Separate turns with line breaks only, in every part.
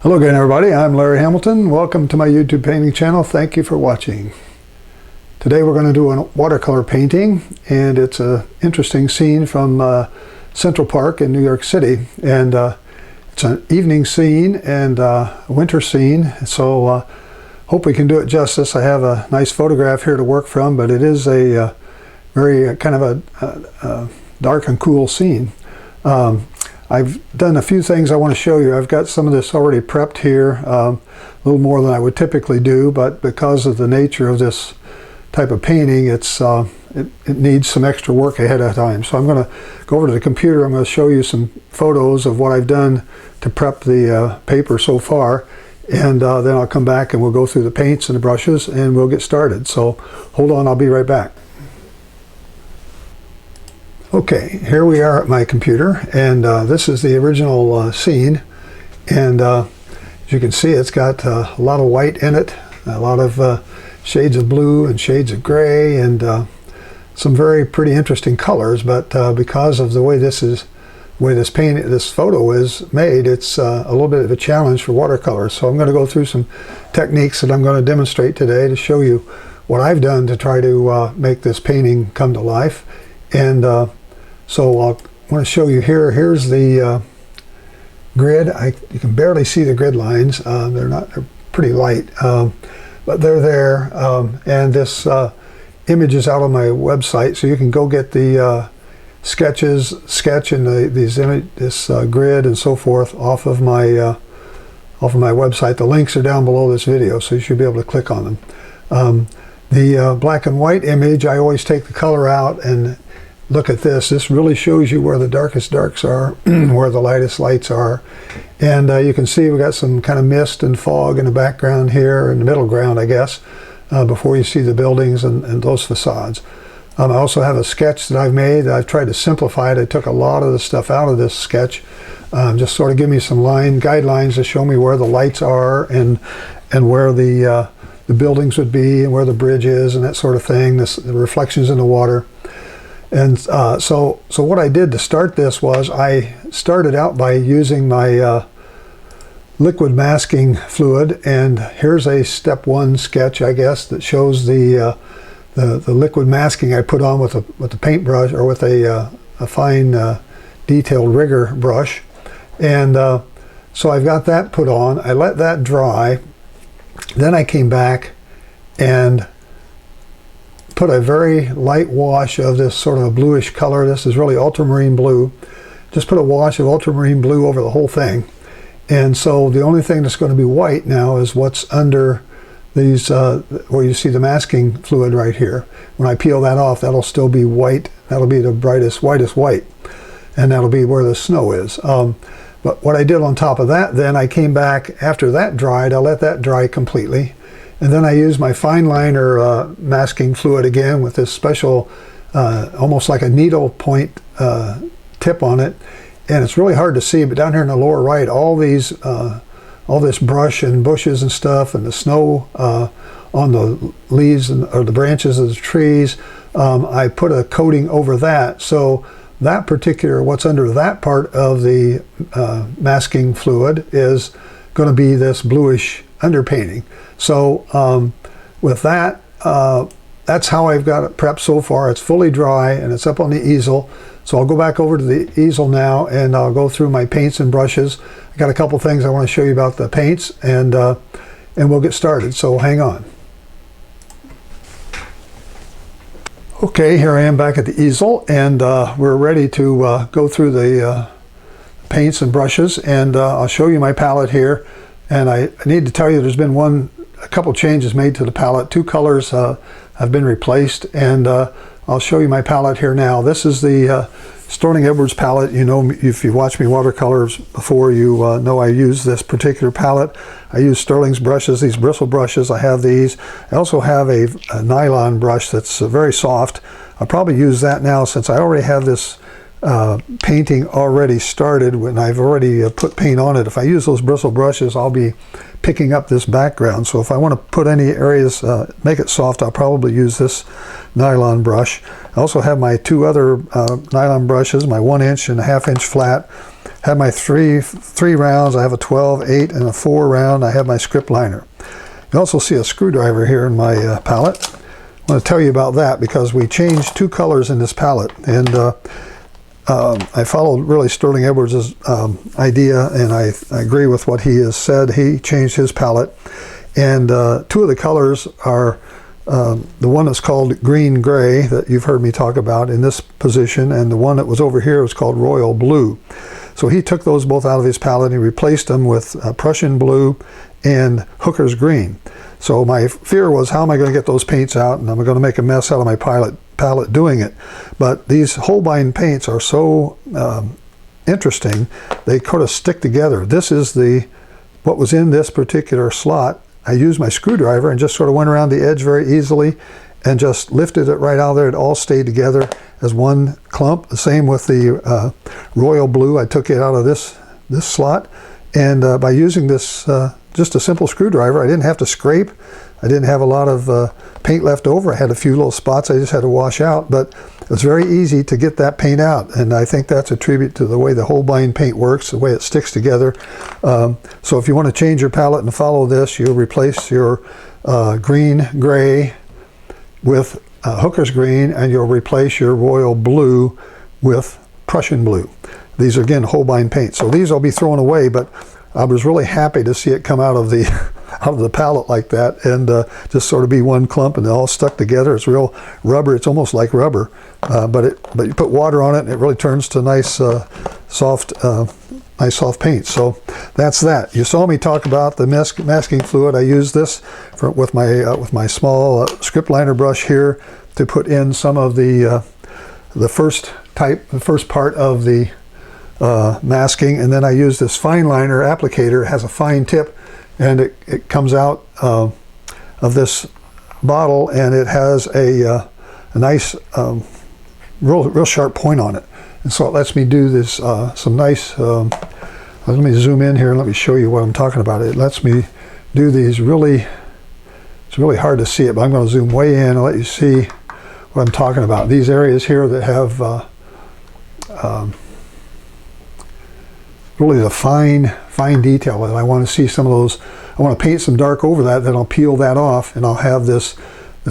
Hello again, everybody. I'm Larry Hamilton. Welcome to my YouTube painting channel. Thank you for watching. Today we're going to do a watercolor painting, and it's an interesting scene from Central Park in New York City. And it's an evening scene and a winter scene, so hope we can do it justice. I have a nice photograph here to work from, but it is a very kind of a dark and cool scene. I've done a few things I want to show you. I've got some of this already prepped here, a little more than I would typically do, but because of the nature of this type of painting, it needs some extra work ahead of time. So I'm going to go over to the computer. I'm going to show you some photos of what I've done to prep the paper so far, and then I'll come back and we'll go through the paints and the brushes and we'll get started. So hold on, I'll be right back. Okay, here we are at my computer, and this is the original scene, and as you can see, it's got a lot of white in it, a lot of shades of blue and shades of gray, and some very pretty interesting colors. But because of the way this photo is made, it's a little bit of a challenge for watercolor. So I'm going to go through some techniques that I'm going to demonstrate today to show you what I've done to try to make this painting come to life. And so I want to show you here. Here's the grid. You can barely see the grid lines. They're pretty light, but they're there. And this image is out on my website, so you can go get the sketch and this grid and so forth off of my website. The links are down below this video, so you should be able to click on them. The black and white image, I always take the color out and look at this. This really shows you where the darkest darks are, where the lightest lights are. And you can see we've got some kind of mist and fog in the background here, in the middle ground, I guess, before you see the buildings and those facades. I also have a sketch that I've made. I've tried to simplify it. I took a lot of the stuff out of this sketch, just sort of give me some guidelines to show me where the lights are and where the buildings would be and where the bridge is and that sort of thing, the reflections in the water. And so what I did to start this was I started out by using my liquid masking fluid, and here's a step one sketch, I guess, that shows the liquid masking I put on with a paintbrush, or with a fine detailed rigger brush. And so I've got that put on. I let that dry. Then I came back and put a very light wash of this sort of a bluish color. This is really ultramarine blue. Just put a wash of ultramarine blue over the whole thing. And so the only thing that's going to be white now is what's under these, where you see the masking fluid right here. When I peel that off, that'll still be white. That'll be the whitest white. And that'll be where the snow is. But what I did on top of that, then I came back after that dried. I let that dry completely. And then I used my fine liner masking fluid again with this special, almost like a needle point tip on it. And it's really hard to see, but down here in the lower right, all this brush and bushes and stuff, and the snow on the leaves or the branches of the trees, I put a coating over that. So that particular, what's under that part of the masking fluid is going to be this bluish underpainting. So with that, that's how I've got it prepped so far. It's fully dry and it's up on the easel. So I'll go back over to the easel now and I'll go through my paints and brushes. I got a couple things I want to show you about the paints, and we'll get started. So hang on. Okay, here I am back at the easel, and we're ready to go through the paints and brushes, and I'll show you my palette here. And I need to tell you there's been a couple changes made to the palette. Two colors have been replaced, and I'll show you my palette here now. This is the Sterling Edwards palette. You know, if you've watched me watercolors before, you know I use this particular palette. I use Sterling's brushes, these bristle brushes. I have these. I also have a nylon brush that's very soft. I'll probably use that now since I already have this painting already started, when I've already put paint on it. If I use those bristle brushes, I'll be picking up this background. So if I want to put any areas, make it soft, I'll probably use this nylon brush. I also have my two other nylon brushes, my 1 inch and a 1/2 inch flat. have my three rounds. I have a 12, 8, and a 4 round. I have my script liner. You also see a screwdriver here in my palette. I want to tell you about that because we changed 2 colors in this palette, and I followed really Sterling Edwards' idea, and I agree with what he has said. He changed his palette, and 2 of the colors are the one that's called green gray that you've heard me talk about in this position, and the one that was over here was called royal blue. So he took those both out of his palette and he replaced them with Prussian blue and Hooker's green. So my fear was, how am I going to get those paints out, and I'm going to make a mess out of my palette doing it. But these Holbein paints are so interesting, they kind of stick together. This is what was in this particular slot. I used my screwdriver and just sort of went around the edge very easily and just lifted it right out of there. It all stayed together as one clump. The same with the royal blue. I took it out of this slot, and by using this just a simple screwdriver, I didn't have to scrape. I didn't have a lot of paint left over. I had a few little spots I just had to wash out, but it was very easy to get that paint out, and I think that's a tribute to the way the Holbein paint works, the way it sticks together. So if you want to change your palette and follow this, you'll replace your green gray with Hooker's green, and you'll replace your royal blue with Prussian blue. These are, again, Holbein paints. So these I'll be throwing away, but I was really happy to see it come out of the palette like that, and just sort of be one clump, and they're all stuck together. It's real rubber. It's almost like rubber, but you put water on it, and it really turns to nice soft paint. So that's that. You saw me talk about the masking fluid. I used this with my small script liner brush here to put in some of the first part of the masking, and then I use this fine liner applicator. It has a fine tip, and it comes out of this bottle, and it has a nice real sharp point on it, and so it lets me do this some nice let me zoom in here and let me show you what I'm talking about. It lets me do these it's really hard to see it, but I'm going to zoom way in and let you see what I'm talking about. These areas here that have really the fine detail, and I want to see some of those. I want to paint some dark over that, then I'll peel that off, and I'll have this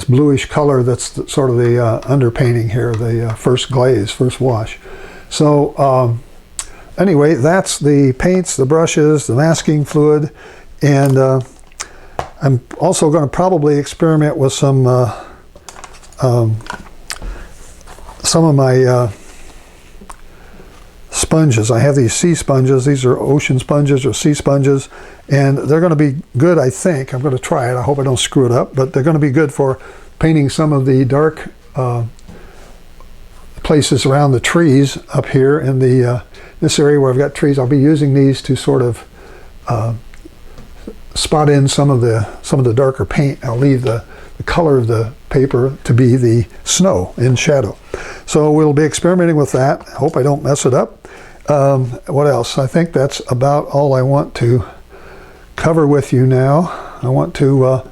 bluish color that's sort of the underpainting here, the first glaze, first wash. So anyway, that's the paints, the brushes, the masking fluid, and I'm also going to probably experiment with some of my sponges. I have these sea sponges. These are ocean sponges or sea sponges, and they're going to be good, I think. I'm going to try it. I hope I don't screw it up, but they're going to be good for painting some of the dark places around the trees up here in this area where I've got trees. I'll be using these to sort of spot in some of the darker paint. I'll leave the color of the paper to be the snow in shadow. So we'll be experimenting with that. I hope I don't mess it up. What else? I think that's about all I want to cover with you now. I want to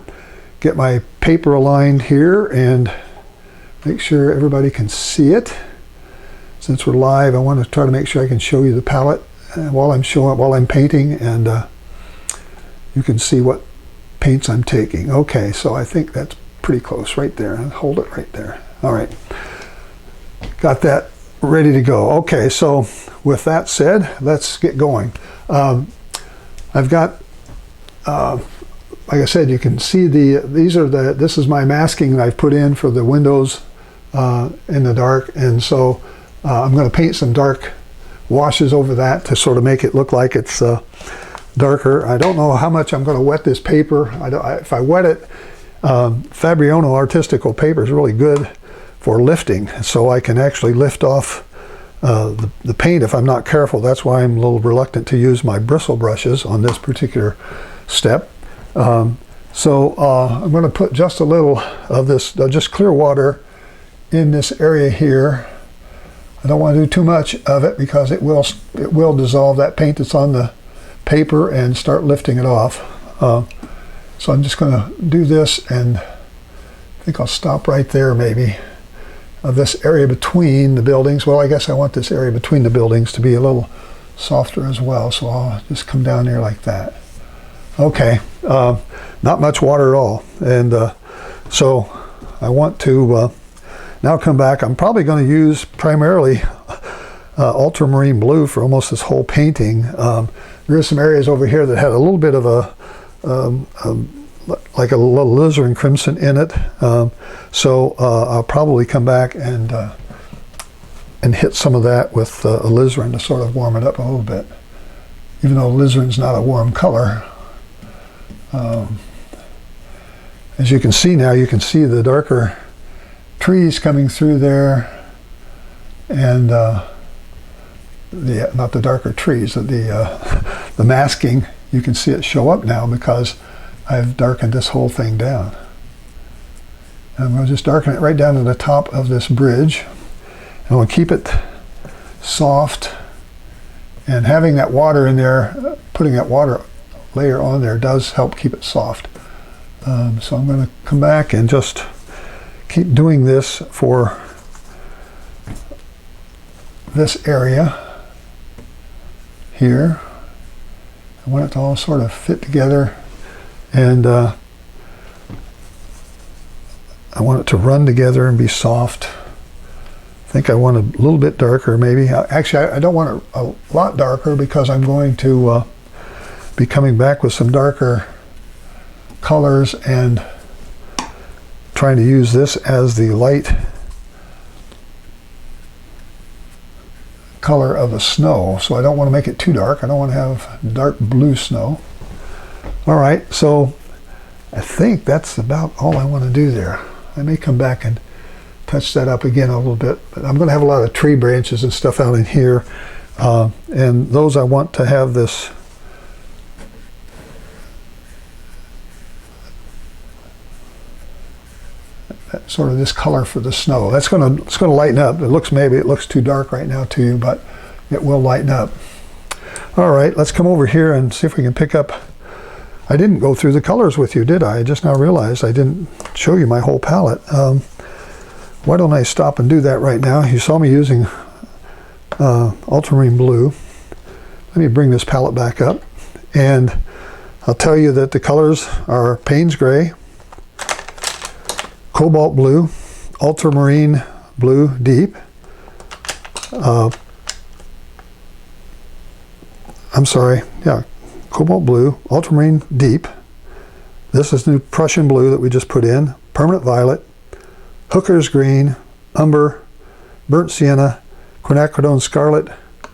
get my paper aligned here and make sure everybody can see it. Since we're live, I want to try to make sure I can show you the palette while I'm painting, and you can see what paints I'm taking. Okay, so I think that's pretty close right there. Hold it right there. All right, got that ready to go. Okay, so with that said, let's get going. I've got, like I said, you can see this is my masking that I've put in for the windows in the dark, and so I'm going to paint some dark washes over that to sort of make it look like it's darker. I don't know how much I'm going to wet this paper. If I wet it, Fabriano Artistico paper is really good for lifting, so I can actually lift off the paint if I'm not careful. That's why I'm a little reluctant to use my bristle brushes on this particular step. So I'm going to put just a little of this, just clear water in this area here. I don't want to do too much of it because it will dissolve that paint that's on the paper and start lifting it off. So I'm just going to do this, and I think I'll stop right there maybe. This area between the buildings. Well, I guess I want this area between the buildings to be a little softer as well. So I'll just come down there like that. Okay, not much water at all. And so I want to now come back. I'm probably going to use primarily ultramarine blue for almost this whole painting. There are some areas over here that had a little bit of like a little alizarin crimson in it. So I'll probably come back and hit some of that with alizarin to sort of warm it up a little bit. Even though alizarin's not a warm color. As you can see now, you can see the darker trees coming through there, and not the darker trees, the masking. You can see it show up now because I've darkened this whole thing down. And I'm going to just darken it right down to the top of this bridge. And we'll keep it soft. And having that water in there, putting that water layer on there does help keep it soft. So I'm going to come back and just keep doing this for this area here. I want it to all sort of fit together, and I want it to run together and be soft. I think I want a little bit darker maybe. Actually, I don't want it a lot darker because I'm going to be coming back with some darker colors and trying to use this as the light color of the snow. So I don't want to make it too dark. I don't want to have dark blue snow. All right, so I think that's about all I want to do there. I may come back and touch that up again a little bit, but I'm going to have a lot of tree branches and stuff out in here, and those I want to have this sort of this color for the snow. It's going to lighten up. Maybe it looks too dark right now to you, but it will lighten up. All right, let's come over here and see if we can pick up. I didn't go through the colors with you, did I? I just now realized I didn't show you my whole palette. Why don't I stop and do that right now? You saw me using ultramarine blue. Let me bring this palette back up, and I'll tell you that the colors are Payne's Gray, Cobalt Blue, Ultramarine Blue Deep, Cobalt Blue, Ultramarine Deep. This is new Prussian Blue that we just put in, Permanent Violet, Hooker's Green, Umber, Burnt Sienna, Quinacridone Scarlet,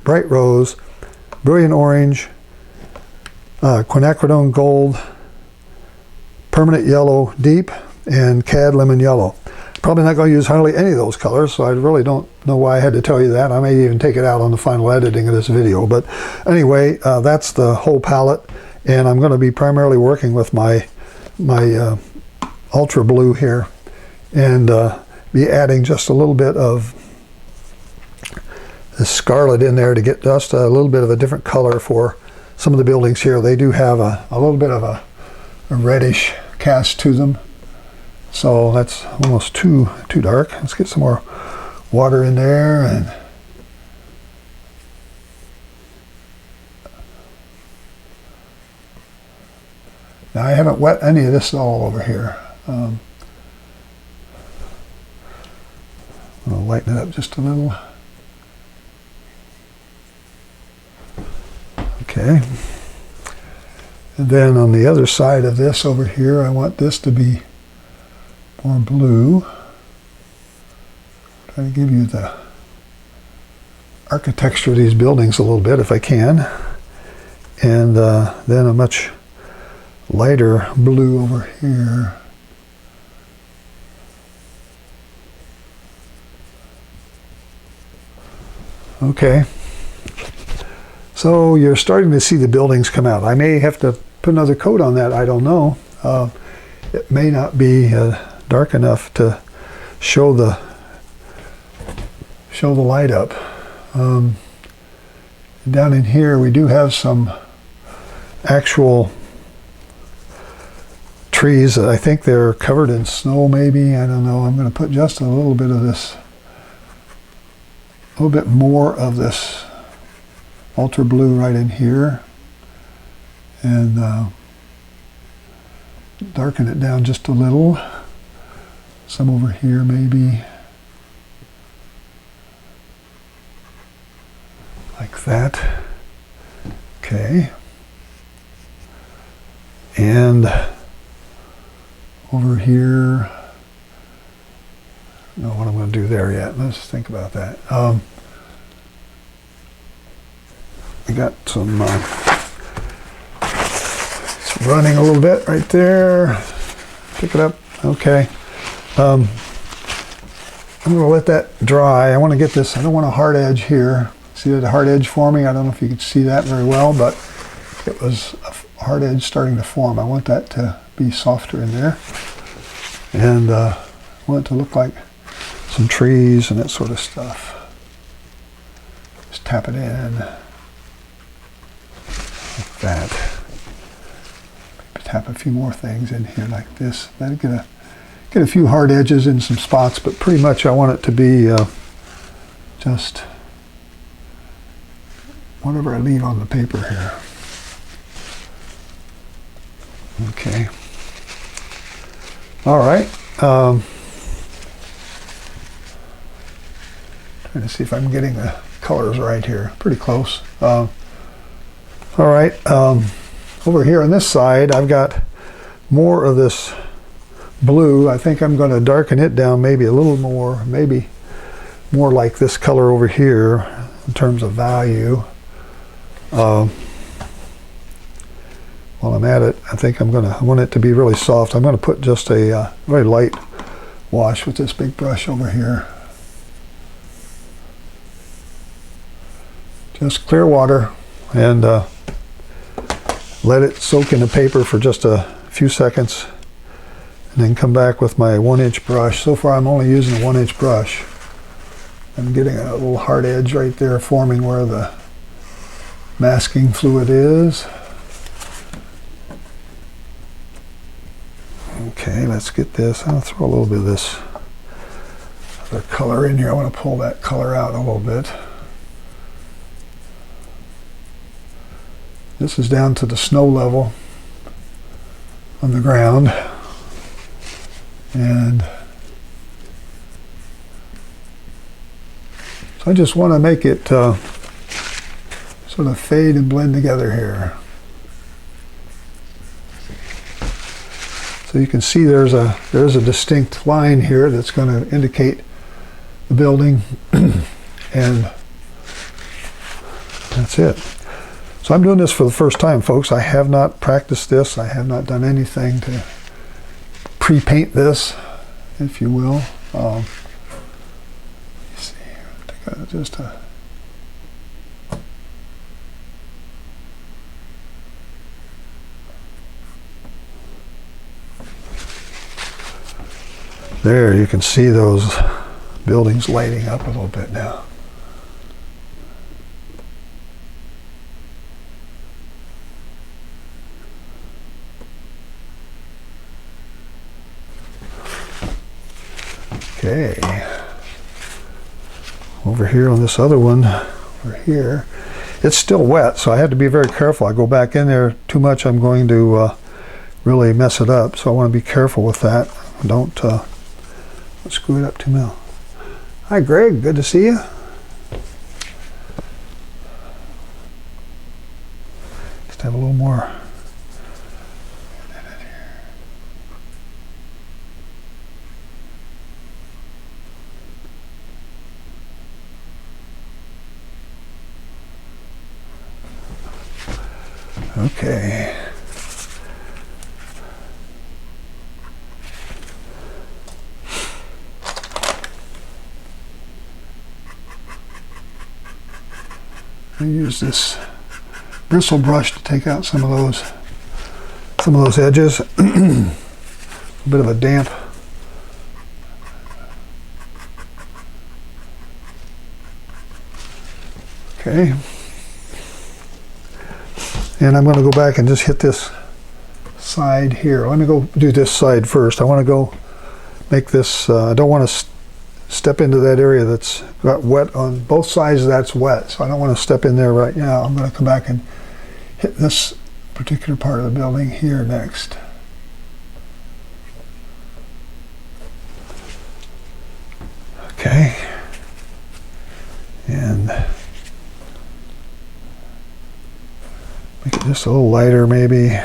Bright Rose, Brilliant Orange, Quinacridone Gold, Permanent Yellow Deep, and Cad Lemon Yellow. Probably not going to use hardly any of those colors, so I really don't know why I had to tell you that. I may even take it out on the final editing of this video. But anyway, that's the whole palette, and I'm going to be primarily working with my ultra blue here, and be adding just a little bit of the scarlet in there to get just a little bit of a different color for some of the buildings here. They do have a little bit of a reddish cast to them. So that's almost too dark. Let's get some more water in there, and now I haven't wet any of this all over here. I'll lighten it up just a little. Okay. And then on the other side of this over here, I want this to be more blue. Try to give you the architecture of these buildings a little bit if I can. And then a much lighter blue over here. Okay. So you're starting to see the buildings come out. I may have to put another coat on that, I don't know. It may not be dark enough to show the light up. Down in here we do have some actual trees that I think they're covered in snow maybe. I don't know. I'm going to put just a little bit of this, a little bit more of this ultra blue right in here, and darken it down just a little. Some over here maybe. Like that. Okay. And over here, I don't know what I'm going to do there yet. Let's think about that. I got some it's running a little bit right there. Pick it up. Okay. I'm going to let that dry. I want to get this, I don't want a hard edge here. See the hard edge forming? I don't know if you can see that very well, but it was a hard edge starting to form. I want that to be softer in there. And I want it to look like some trees and that sort of stuff. Just tap it in. Like that. Maybe tap a few more things in here like this. That'll get a few hard edges in some spots, but pretty much I want it to be just whatever I leave on the paper here. Okay. All right. Trying to see if I'm getting the colors right here. Pretty close. All right. Over here on this side, I've got more of this blue. I think I'm going to darken it down maybe a little more, maybe more like this color over here in terms of value. While I'm at it, I think I want it to be really soft. I'm going to put just a very light wash with this big brush over here. Just clear water and let it soak in the paper for just a few seconds, and then come back with my 1-inch brush. So far I'm only using a 1-inch brush. I'm getting a little hard edge right there forming where the masking fluid is. Okay, let's get this. I'll throw a little bit of this other color in here. I want to pull that color out a little bit. This is down to the snow level on the ground. And so I just want to make it sort of fade and blend together here. So you can see there's a distinct line here that's going to indicate the building, and that's it. So I'm doing this for the first time, folks. I have not practiced this. I have not done anything to pre-paint this, if you will. Let's see here. I think just a there, you can see those buildings lighting up a little bit now. Okay. Over here on this other one, over here, it's still wet, so I have to be very careful. I go back in there too much, I'm going to really mess it up. So I want to be careful with that. Don't screw it up too much. Hi, Greg. Good to see you. Just have a little more. Okay. I use this bristle brush to take out some of those edges. A bit of a damp. Okay. And I'm going to go back and just hit this side here. Let me go do this side first. I want to go make this, I don't want to step into that area that's got wet on both sides. That's wet, so I don't want to step in there right now. I'm going to come back and hit this particular part of the building here next. Okay, and make it just a little lighter maybe.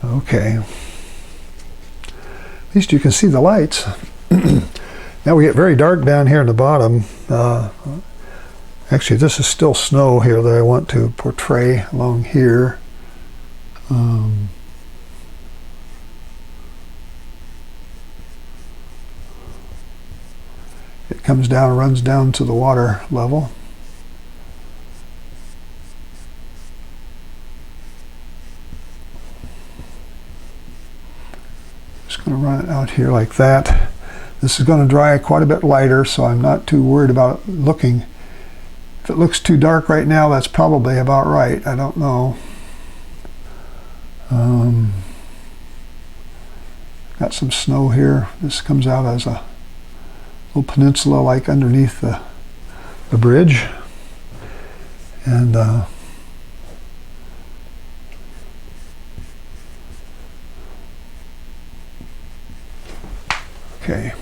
Okay, at least you can see the lights. Now we get very dark down here in the bottom. Actually, this is still snow here that I want to portray along here. It comes down, runs down to the water level. Just going to run it out here like that. This is going to dry quite a bit lighter, so I'm not too worried about it looking. If it looks too dark right now, that's probably about right. I don't know. Got some snow here. This comes out as a little peninsula like underneath the bridge. And okay.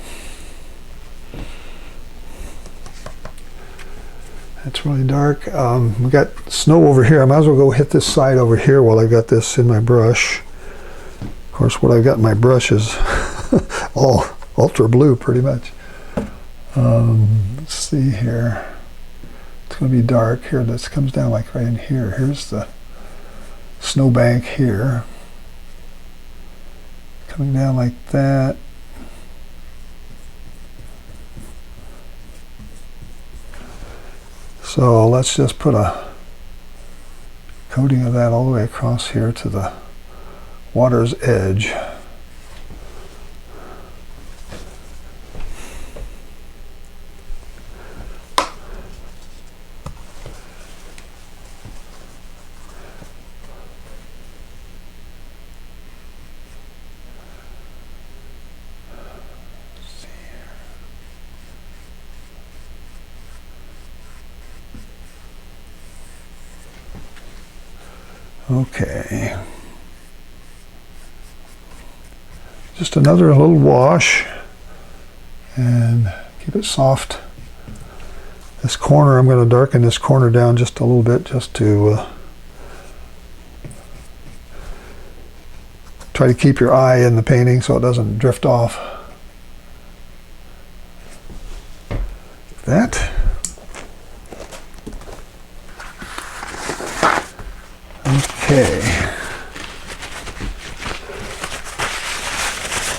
It's really dark. We got snow over here. I might as well go hit this side over here while I got this in my brush. Of course, what I've got in my brush is all ultra blue, pretty much. Let's see here. It's going to be dark here. This comes down like right in here. Here's the snowbank here. Coming down like that. So let's just put a coating of that all the way across here to the water's edge. Okay, just another little wash and keep it soft. This corner, I'm going to darken this corner down just a little bit just to try to keep your eye in the painting so it doesn't drift off. Like that. Okay.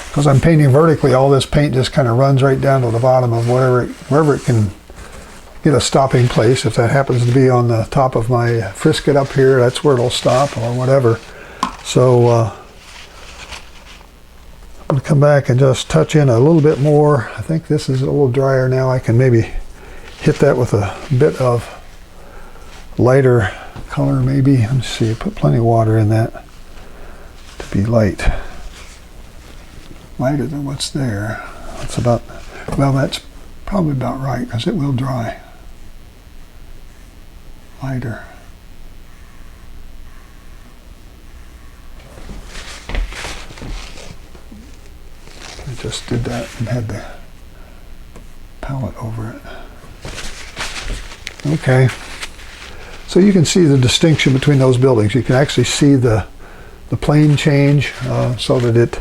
Because I'm painting vertically, all this paint just kind of runs right down to the bottom of wherever it can get a stopping place. If that happens to be on the top of my frisket up here, that's where it'll stop or whatever. So I'm going to come back and just touch in a little bit more. I think this is a little drier now. I can maybe hit that with a bit of lighter color maybe. Let me see, put plenty of water in that to be lighter than what's there. That's about, well, that's probably about right because it will dry. Lighter. I just did that and had the palette over it. Okay. So you can see the distinction between those buildings. You can actually see the plane change so that it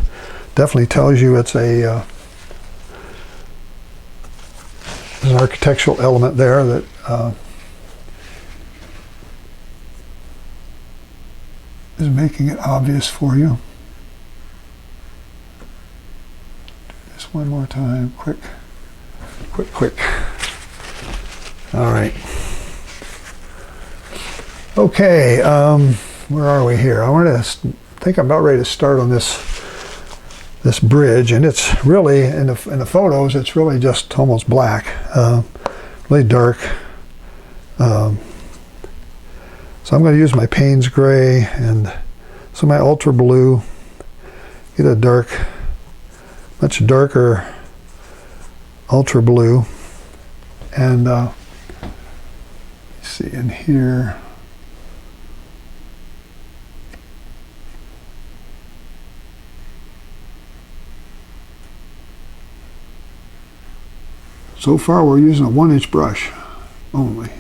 definitely tells you it's a there's an architectural element there that is making it obvious for you. Just one more time, quick. All right. Okay, where are we here? I think I'm about ready to start on this bridge, and it's really in the photos. It's really just almost black, really dark. So I'm going to use my Payne's Gray and some of my Ultra Blue. Get a much darker Ultra Blue. And let's see in here. So far we're using a 1-inch brush only.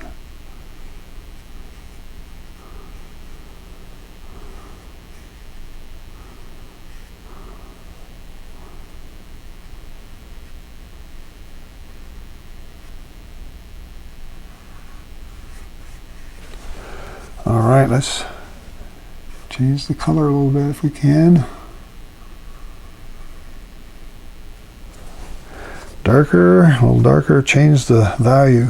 All right, let's change the color a little bit if we can. Darker, a little darker, change the value.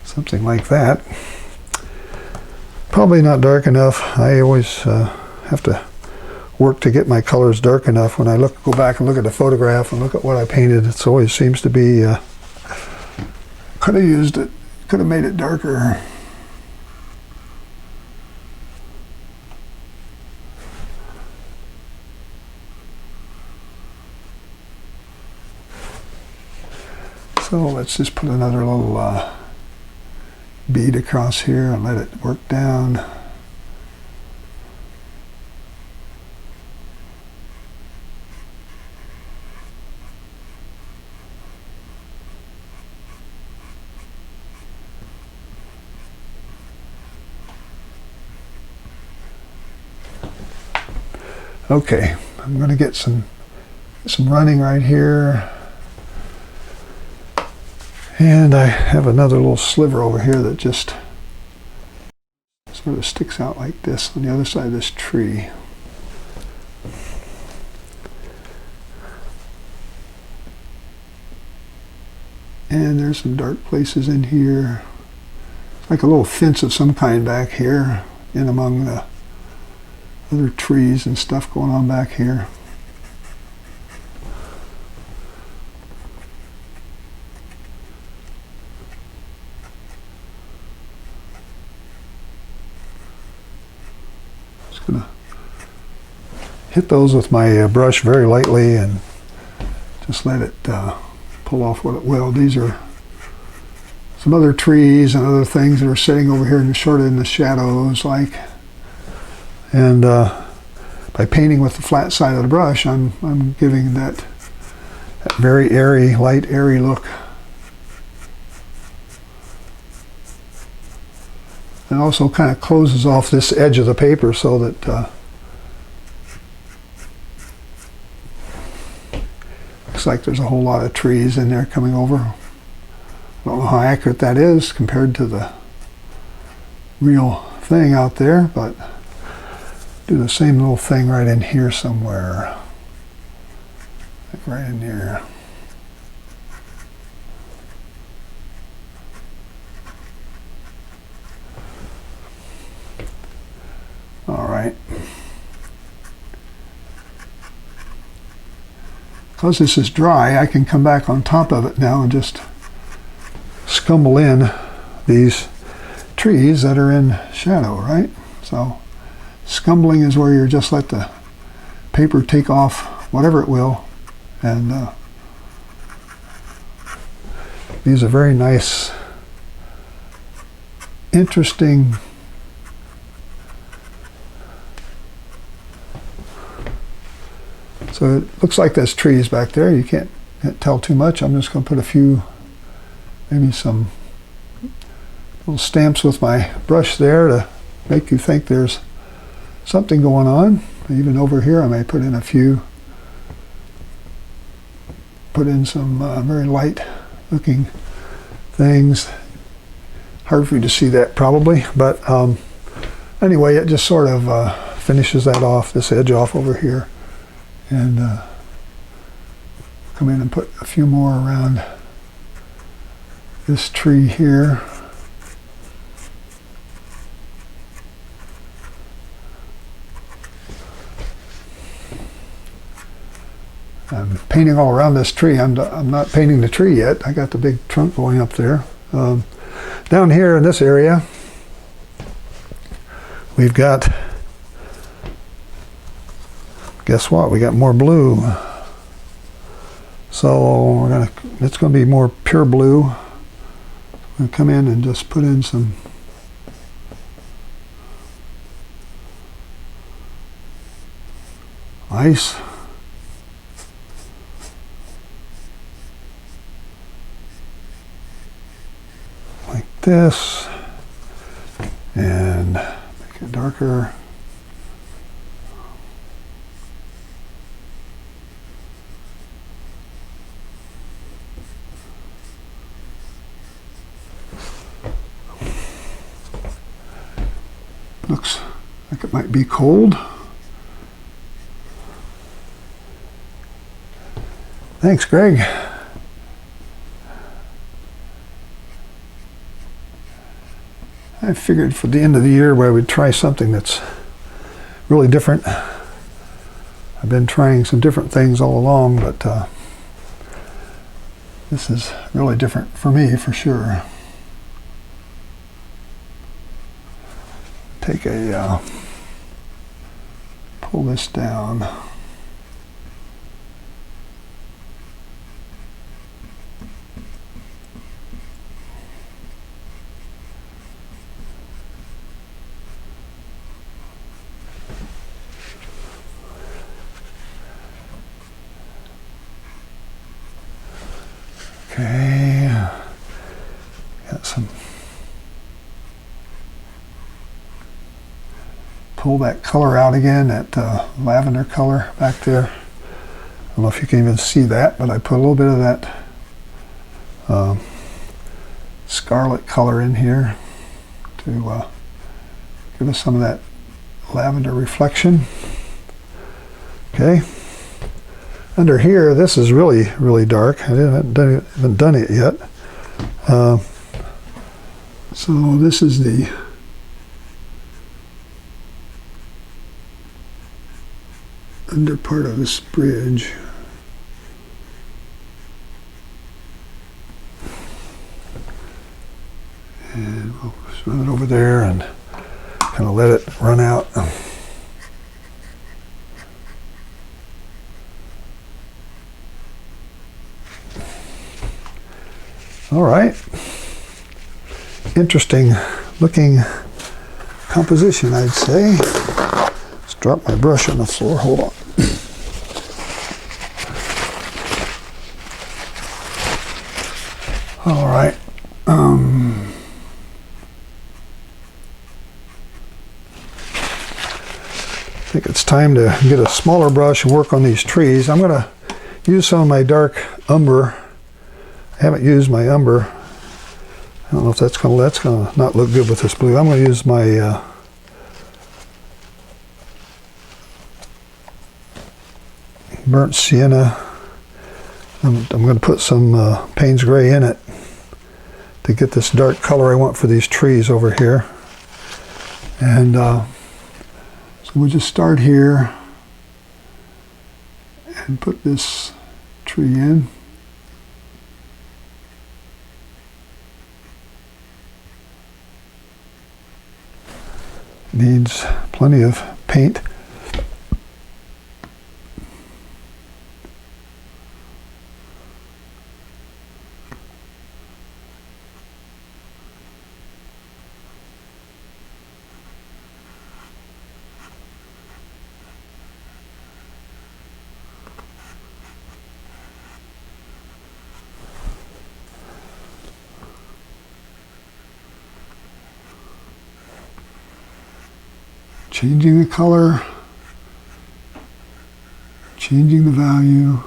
Something like that. Probably not dark enough. I always have to work to get my colors dark enough. When I go back and look at the photograph and look at what I painted, it always seems to be, could have used it, could have made it darker. So let's just put another little bead across here and let it work down. Okay, I'm going to get some running right here. And I have another little sliver over here that just sort of sticks out like this on the other side of this tree. And there's some dark places in here. It's like a little fence of some kind back here, in among the other trees and stuff going on back here. Gonna hit those with my brush very lightly and just let it pull off what it will. These are some other trees and other things that are sitting over here sort of in the shadows, like. And by painting with the flat side of the brush, I'm giving that very airy, light, airy look. It also kind of closes off this edge of the paper so that looks like there's a whole lot of trees in there coming over. I don't know how accurate that is compared to the real thing out there, but do the same little thing right in here somewhere. Like right in here. All right. Because this is dry, I can come back on top of it now and just scumble in these trees that are in shadow, right? So scumbling is where you just let the paper take off whatever it will, and these are very nice, interesting so it looks like there's trees back there. You can't tell too much. I'm just going to put a few, maybe some little stamps with my brush there to make you think there's something going on. Even over here I may put in a few, put in some very light looking things. hard for you to see that probably, but anyway, it just sort of finishes that off, this edge off over here, and come in and put a few more around this tree here. I'm painting all around this tree. I'm not painting the tree yet. I got the big trunk going up there. Down here in this area, we've got, guess what? We got more blue. So it's going to be more pure blue. I'm going to come in and just put in some ice. Like this. And make it darker. Looks like it might be cold. Thanks, Greg. I figured for the end of the year I would try something that's really different. I've been trying some different things all along, but this is really different for me, for sure. Take a, pull this down. Okay, got some. Pull that color out again, that lavender color back there. I don't know if you can even see that, but I put a little bit of that scarlet color in here to give us some of that lavender reflection. Okay. Under here, this is really, really dark. I haven't done it yet. So this is the under part of this bridge. And we'll just run it over there and kind of let it run out. All right. Interesting looking composition, I'd say. Let's drop my brush on the floor. Hold on. All right. I think it's time to get a smaller brush and work on these trees. I'm going to use some of my dark umber. I haven't used my umber. I don't know if that's going to not look good with this blue. I'm going to use my burnt sienna. I'm going to put some Payne's Gray in it to get this dark color I want for these trees over here. And so we'll just start here and put this tree in. Needs plenty of paint. Changing the color, changing the value.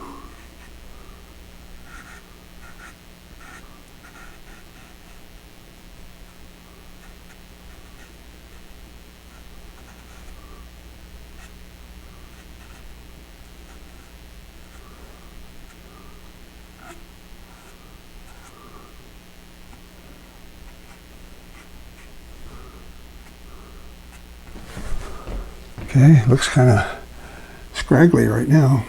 Okay, looks kind of scraggly right now.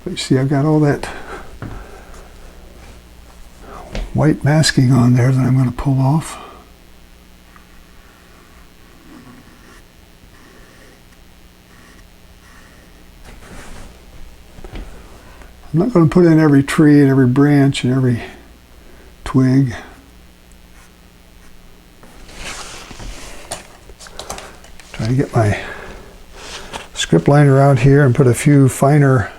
But you see, I've got all that white masking on there that I'm going to pull off. I'm not going to put in every tree and every branch and every twig. Try to get my script liner out here and put a few finer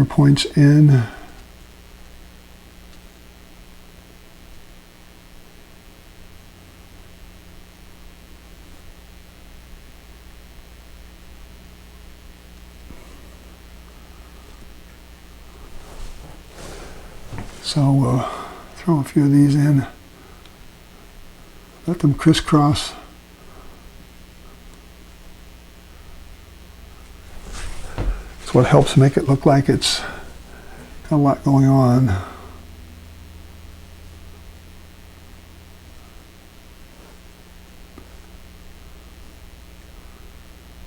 points in. So we'll throw a few of these in, let them crisscross. It's what helps make it look like it's got a lot going on.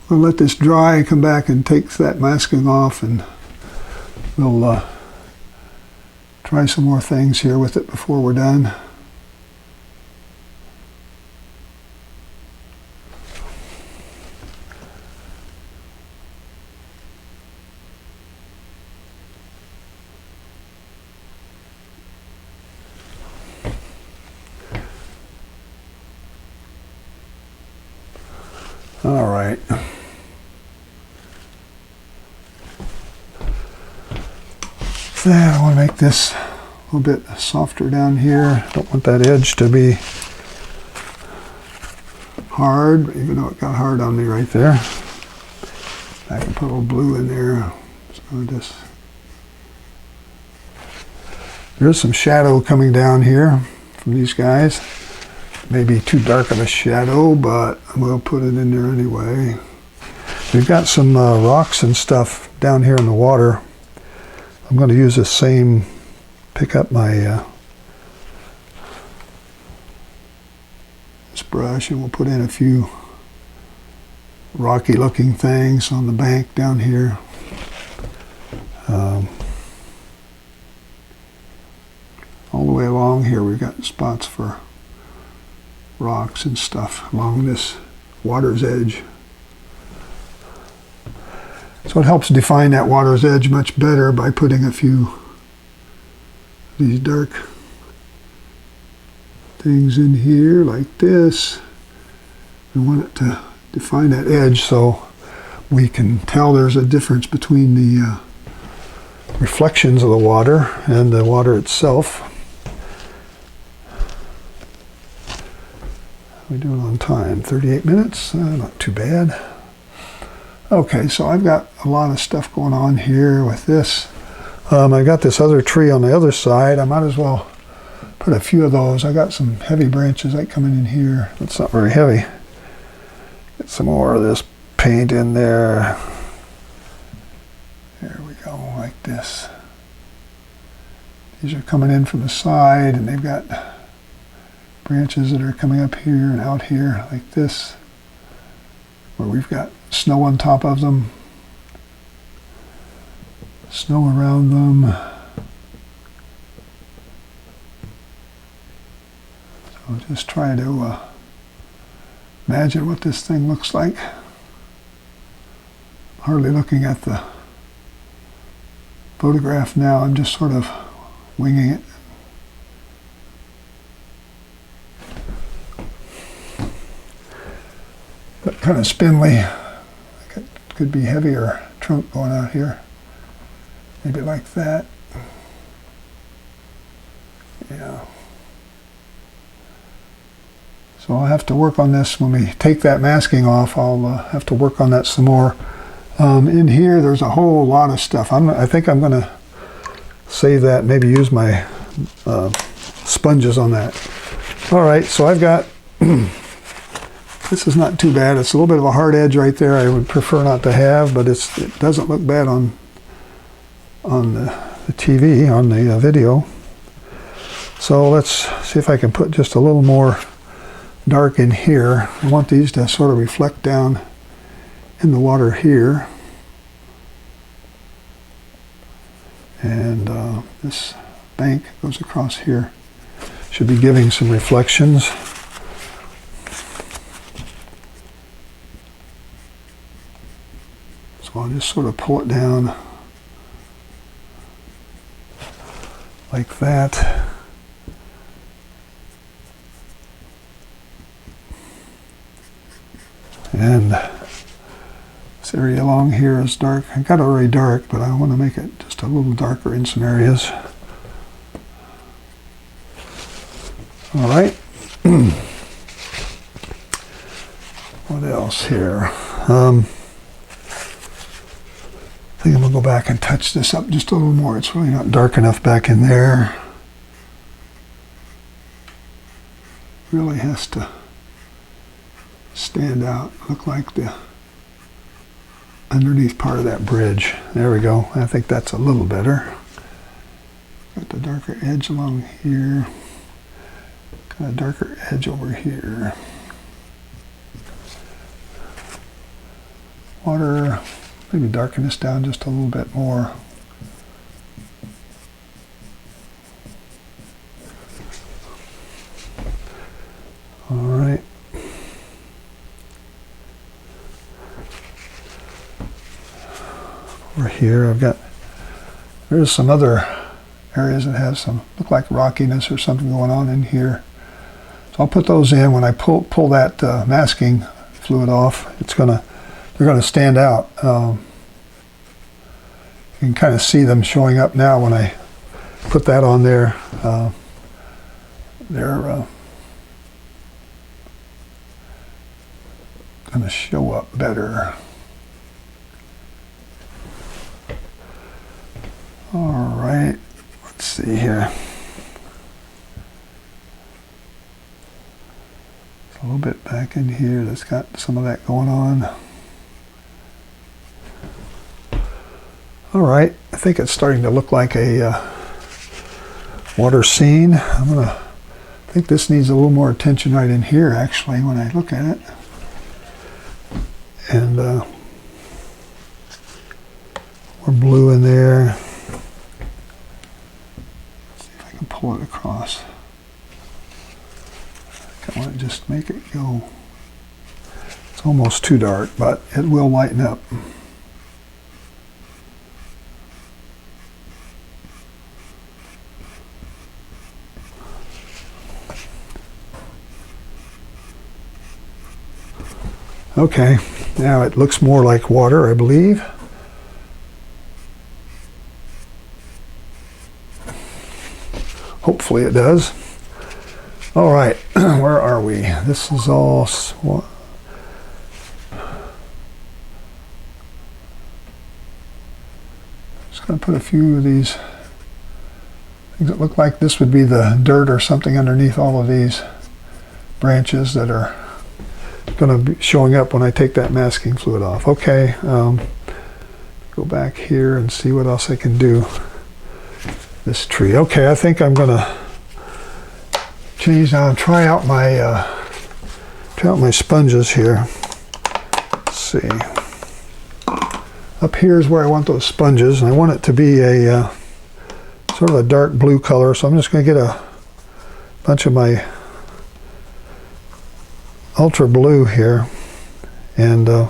We'll let this dry and come back and take that masking off, and we'll try some more things here with it before we're done. All right. I want to make this a little bit softer down here. Don't want that edge to be hard, even though it got hard on me right there. I can put a little blue in there. So just, there's some shadow coming down here from these guys. Maybe too dark of a shadow, but we'll put it in there anyway. We've got some rocks and stuff down here in the water. I'm going to use the same, pick up my this brush, and we'll put in a few rocky looking things on the bank down here. All the way along here we've got spots for rocks and stuff along this water's edge. So it helps define that water's edge much better by putting a few of these dark things in here like this. We want it to define that edge so we can tell there's a difference between the reflections of the water and the water itself. We're doing on time, 38 minutes, not too bad. Okay, so I've got a lot of stuff going on here with this. I got this other tree on the other side. I might as well put a few of those. I got some heavy branches like coming in here. It's not very heavy. Get some more of this paint in there. There we go, like this. These are coming in from the side, and they've got branches that are coming up here and out here like this, where we've got snow on top of them, snow around them. So just try to imagine what this thing looks like. Hardly looking at the photograph now, I'm just sort of winging it. But kind of spindly. It could be heavier trunk going out here. Maybe like that. Yeah. So I'll have to work on this when we take that masking off. I'll have to work on that some more. In here, there's a whole lot of stuff. I think I'm going to save that. Maybe use my sponges on that. All right. So I've got. This is not too bad. It's a little bit of a hard edge right there. I would prefer not to have, but it doesn't look bad on the TV, on the video. So let's see if I can put just a little more dark in here. I want these to sort of reflect down in the water here. And this bank goes across here. Should be giving some reflections. So I'll just sort of pull it down like that. And this area along here is dark. I got it already dark, but I want to make it just a little darker in some areas. All right. What else here? I think I'm going to go back and touch this up just a little more. It's really not dark enough back in there. Really has to stand out, look like the underneath part of that bridge. There we go. I think that's a little better. Got the darker edge along here. Got a darker edge over here. Water, maybe darken this down just a little bit more. All right. Over here, there's some other areas that have some, look like rockiness or something going on in here. So I'll put those in. When I pull that masking fluid off, they're gonna stand out. You can kind of see them showing up now when I put that on there. They're gonna show up better. All right, let's see here. A little bit back in here that's got some of that going on. All right, I think it's starting to look like a water scene. I think this needs a little more attention right in here actually when I look at it. And more blue in there. Pull it across. I want to just make it go. It's almost too dark, but it will lighten up. Okay, now it looks more like water, I believe. Hopefully it does. All right, where are we? This is all. Just going to put a few of these things that look like this would be the dirt or something underneath all of these branches that are going to be showing up when I take that masking fluid off. Okay, go back here and see what else I can do. This tree. Okay, I think I'm gonna change now and try out my sponges here. Let's see. Up here is where I want those sponges, and I want it to be a sort of a dark blue color. So I'm just going to get a bunch of my ultra blue here and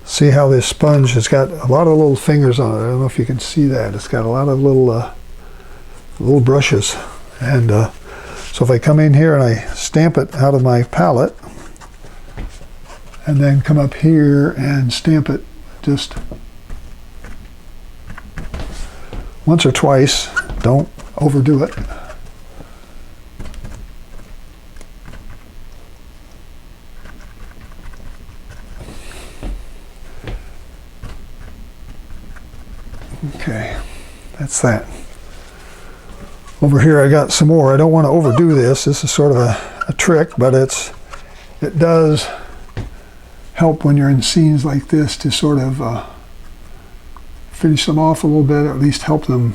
see how this sponge has got a lot of little fingers on it. I don't know if you can see that. It's got a lot of little brushes. And so if I come in here and I stamp it out of my palette and then come up here and stamp it just once or twice, don't overdo it. Okay, that's that. Over here I got some more. I don't want to overdo this. This is sort of a trick, but it does help when you're in scenes like this to sort of finish them off a little bit, or at least help them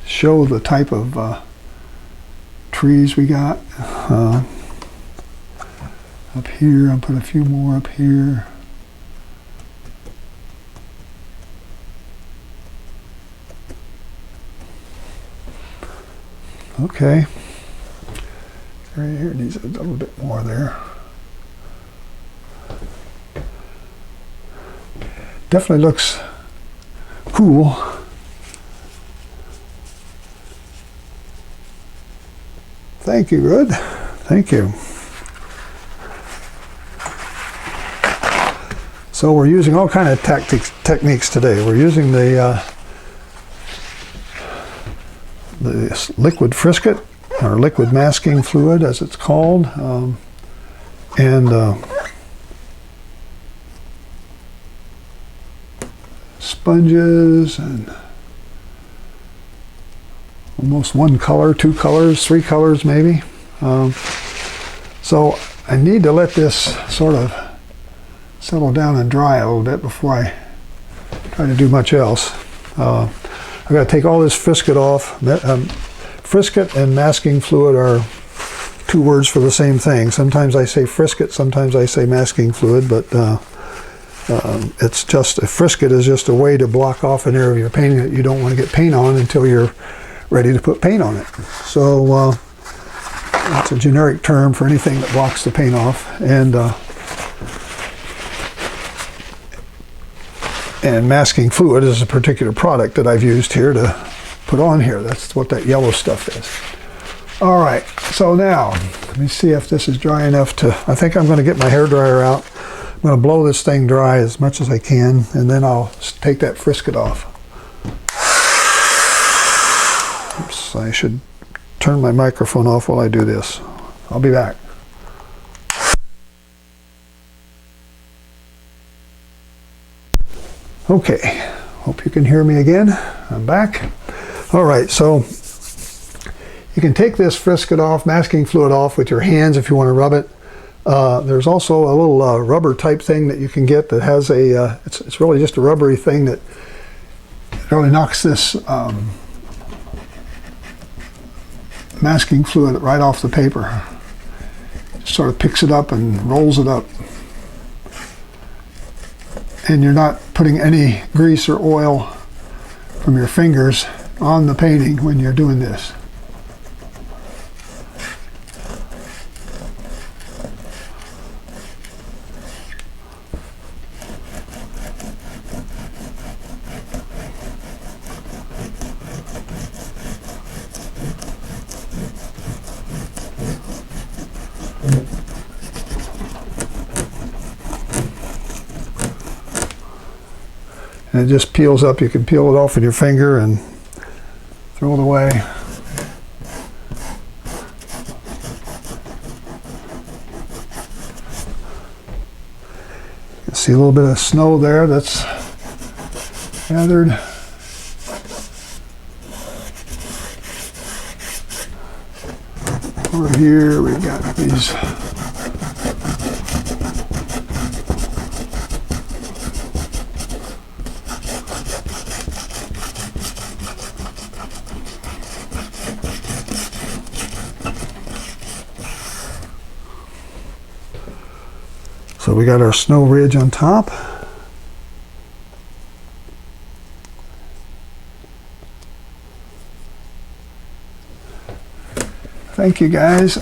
show the type of trees we got. Up here, I'll put a few more up here. Okay. Right here needs a little bit more there. Definitely looks cool. Thank you, Rud. Thank you. So we're using all kind of techniques today. We're using the liquid frisket, or liquid masking fluid as it's called, and sponges, and almost one color, two colors, three colors maybe. So I need to let this sort of settle down and dry a little bit before I try to do much else. I've got to take all this frisket off. Frisket and masking fluid are two words for the same thing. Sometimes I say frisket, sometimes I say masking fluid, but it's just, a frisket is just a way to block off an area of your painting that you don't want to get paint on until you're ready to put paint on it. So it's a generic term for anything that blocks the paint off. And masking fluid is a particular product that I've used here to put on here. That's what that yellow stuff is. All right, so now let me see if this is dry enough to, I think I'm going to get my hairdryer out. I'm going to blow this thing dry as much as I can, and then I'll take that frisket off. Oops, I should turn my microphone off while I do this. I'll be back. Okay, hope you can hear me again. I'm back. All right, so you can take this frisket off, masking fluid off with your hands if you want to rub it. There's also a little rubber type thing that you can get that has a, it's really just a rubbery thing that really knocks this masking fluid right off the paper. Just sort of picks it up and rolls it up. And you're not putting any grease or oil from your fingers on the painting when you're doing this. And it just peels up. You can peel it off with your finger and throw it away. You can see a little bit of snow there that's gathered. Over here we've got these So we got our snow ridge on top. Thank you guys.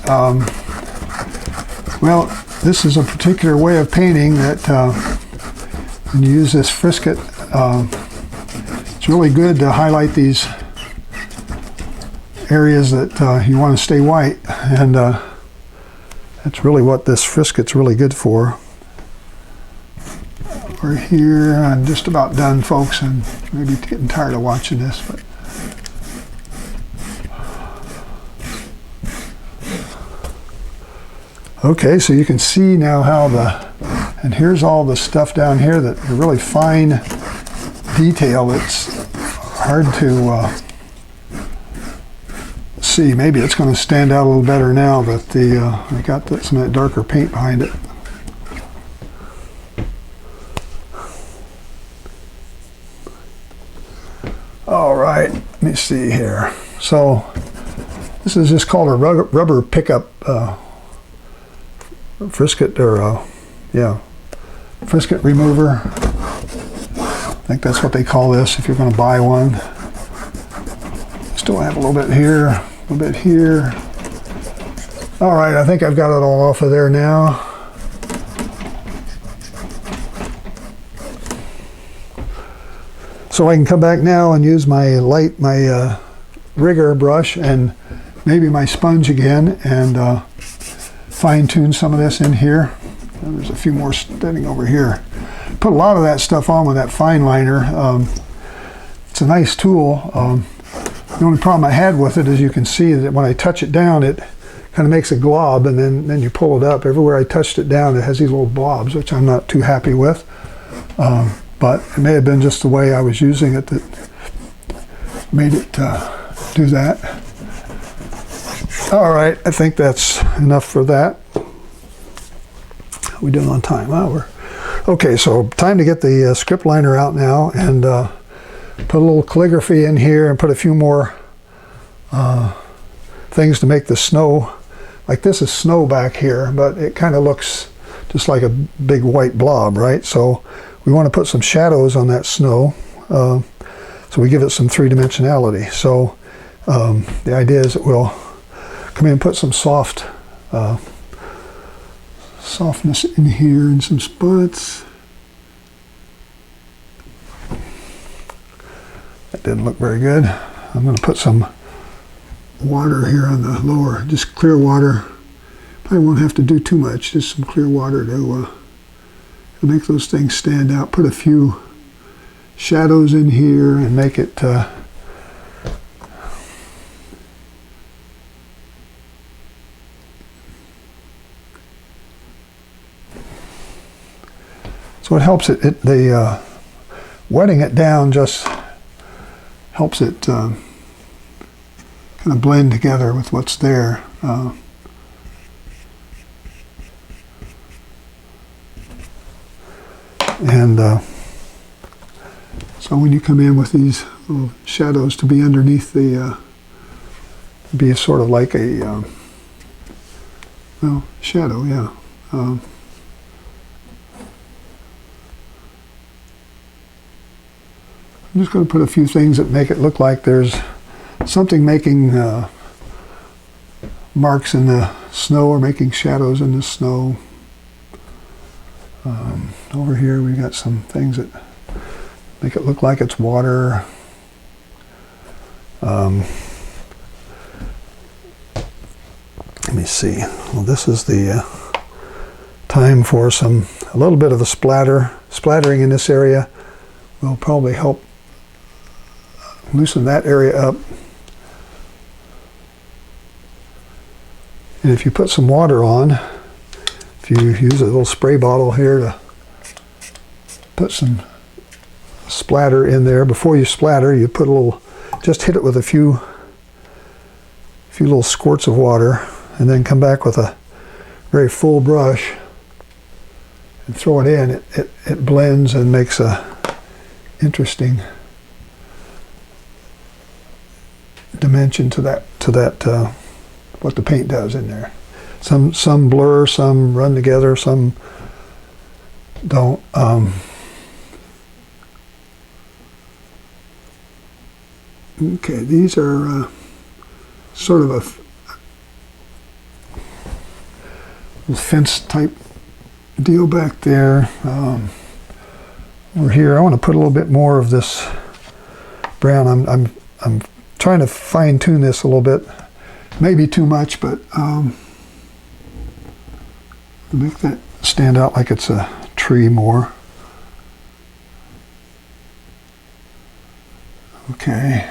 Well, this is a particular way of painting that when you use this frisket, it's really good to highlight these areas that you want to stay white, and that's really what this frisket's really good for. We're here. I'm just about done, folks, and maybe getting tired of watching this, but okay, so you can see now how and here's all the stuff down here, that the really fine detail that's hard to see. Maybe it's going to stand out a little better now, but I got some of that darker paint behind it. All right, let me see here. So this is just called a rubber pickup frisket, or yeah, frisket remover. I think that's what they call this if you're going to buy one. Still have a little bit here, a little bit here. All right, I think I've got it all off of there now. So I can come back now and use my rigger brush and maybe my sponge again and fine tune some of this in here. And there's a few more standing over here. Put a lot of that stuff on with that fine liner. It's a nice tool. The only problem I had with it is you can see that when I touch it down, it kind of makes a glob, and then you pull it up. Everywhere I touched it down, it has these little blobs, which I'm not too happy with. But it may have been just the way I was using it that made it do that. All right, I think that's enough for that. How are we doing on time? Wow, we're okay. So time to get the script liner out now and put a little calligraphy in here and put a few more things to make the snow. Like this is snow back here, but it kind of looks just like a big white blob, right? So we want to put some shadows on that snow, so we give it some three-dimensionality. So the idea is that we'll come in and put some softness in here and some spots. That didn't look very good. I'm going to put some water here on the lower, just clear water. Probably won't have to do too much, just some clear water to make those things stand out. Put a few shadows in here and make it so it helps it the wetting it down just helps it kind of blend together with what's there. So when you come in with these little shadows to be underneath the, be sort of like a, well, shadow, yeah. I'm just going to put a few things that make it look like there's something making marks in the snow or making shadows in the snow. Over here we got some things that make it look like it's water. Let me see. Well, this is the time for a little bit of the splattering in this area will probably help loosen that area up. And if you put some water on, if you use a little spray bottle here to put some splatter in there, before you splatter, you put a little, just hit it with a few little squirts of water, and then come back with a very full brush and throw it in. It blends and makes a interesting dimension to that what the paint does in there. Some blur, some run together, some don't. Okay, these are sort of a fence type deal back there. Over here, I want to put a little bit more of this brown. I'm trying to fine tune this a little bit. Maybe too much, but to make that stand out like it's a tree more. Okay.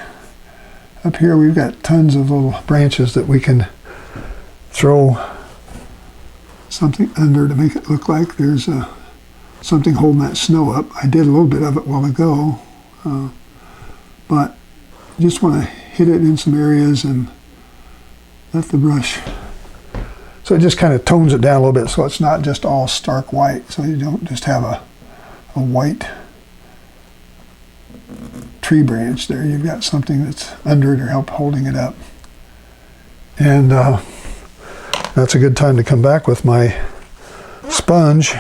Up here we've got tons of little branches that we can throw something under to make it look like there's something holding that snow up. I did a little bit of it a while ago, but you just want to hit it in some areas and let the brush, so it just kind of tones it down a little bit so it's not just all stark white, so you don't just have a white tree branch there. You've got something that's under it or help holding it up. And that's a good time to come back with my sponge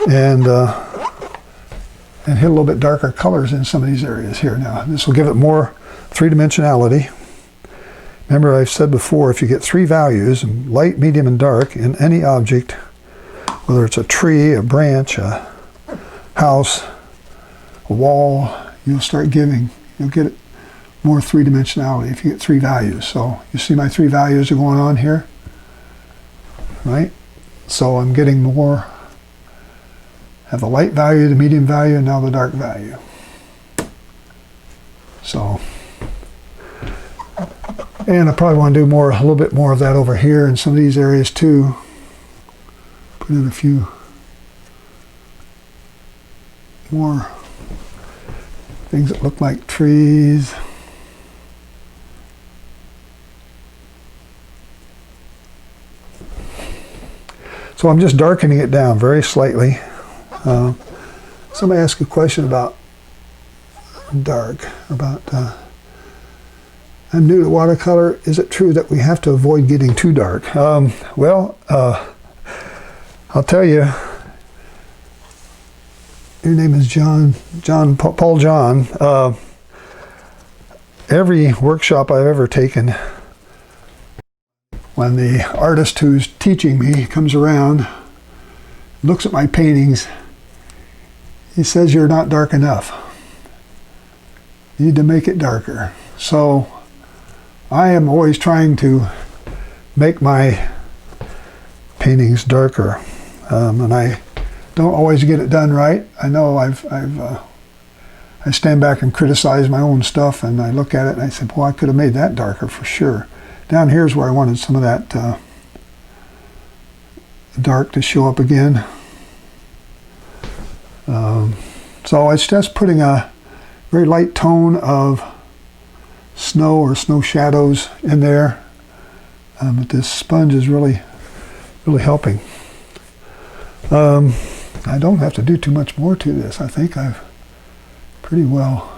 and hit a little bit darker colors in some of these areas here. Now, this will give it more three-dimensionality. Remember, I've said before, if you get three values, light, medium, and dark, in any object, whether it's a tree, a branch, a house, a wall, you'll get it more three-dimensionality if you get three values. So you see my three values are going on here, right? So I'm getting more, have the light value, the medium value, and now the dark value. So, and I probably want to do a little bit more of that over here in some of these areas too. Put in a few more things that look like trees. So I'm just darkening it down very slightly. Somebody asked a question about dark, I'm new to watercolor. Is it true that we have to avoid getting too dark? Well, I'll tell you, your name is Paul John. Every workshop I've ever taken, when the artist who's teaching me comes around, looks at my paintings, he says, "You're not dark enough. You need to make it darker." So I am always trying to make my paintings darker, and I don't always get it done right. I know I stand back and criticize my own stuff, and I look at it and I say, "Boy, I could have made that darker for sure." Down here's where I wanted some of that dark to show up again. So it's just putting a very light tone of snow or snow shadows in there. But this sponge is really helping. I don't have to do too much more to this. I think I've pretty well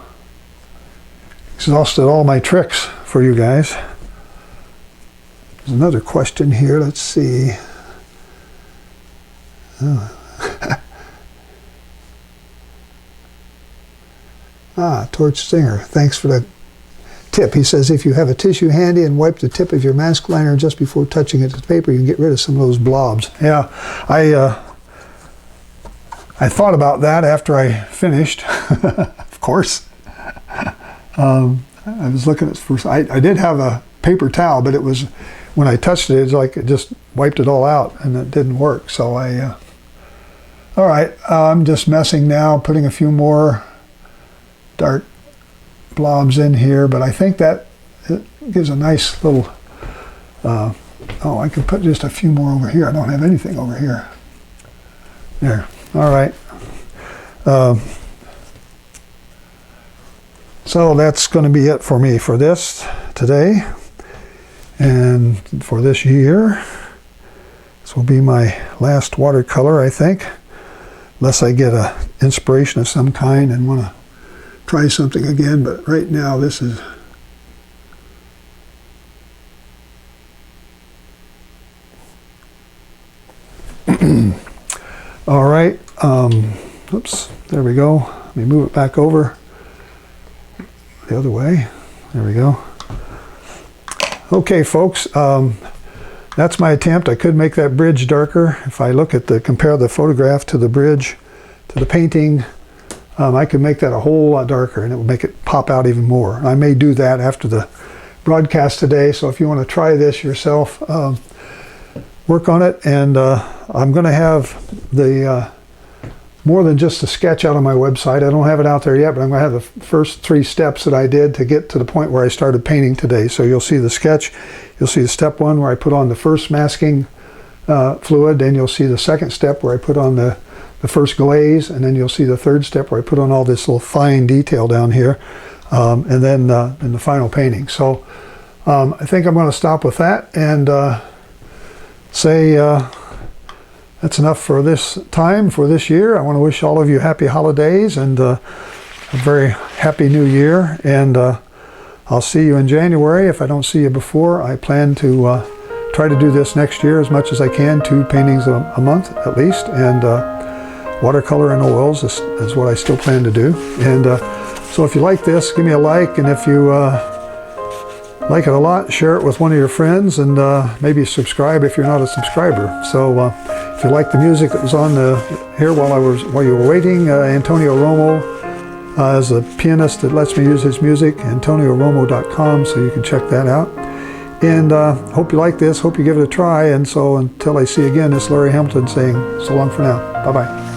exhausted all my tricks for you guys. There's another question here. Let's see. Torch Singer, thanks for the tip. He says, if you have a tissue handy and wipe the tip of your mask liner just before touching it to the paper, you can get rid of some of those blobs. Yeah, I thought about that after I finished, of course. I was looking at first. I did have a paper towel, but it was, when I touched it, it's like it just wiped it all out, and it didn't work. So all right, I'm just messing now, putting a few more dark blobs in here, but I think that it gives a nice little, oh, I could put just a few more over here. I don't have anything over here. There, all right. So that's going to be it for me for this today, and for this year. This will be my last watercolor, I think, unless I get an inspiration of some kind and want to try something again. But right now, this is all right. Oops, there we go. Let me move it back over the other way. There we go. Okay, folks, that's my attempt. I could make that bridge darker. If I look at compare the photograph to the bridge, to the painting, I could make that a whole lot darker, and it will make it pop out even more. I may do that after the broadcast today, so if you want to try this yourself, work on it. And I'm going to have the more than just a sketch out on my website. I don't have it out there yet, but I'm going to have the first 3 steps that I did to get to the point where I started painting today. So you'll see the sketch, you'll see the step 1 where I put on the first masking fluid, then you'll see the second step where I put on the first glaze, and then you'll see the third step where I put on all this little fine detail down here, and then in the final painting. So I think I'm going to stop with that and say that's enough for this time, for this year. I want to wish all of you happy holidays, and a very happy new year, and I'll see you in January. If I don't see you before, I plan to try to do this next year as much as I can, 2 paintings a month at least, and watercolor and oils is what I still plan to do. And so if you like this, give me a like, and if you like it a lot, share it with one of your friends, and maybe subscribe if you're not a subscriber. So if you like the music that was on here while you were waiting, Antonio Romo is a pianist that lets me use his music, AntonioRomo.com, so you can check that out. And hope you like this, hope you give it a try, and so until I see you again, this is Larry Hamilton saying so long for now. Bye-bye.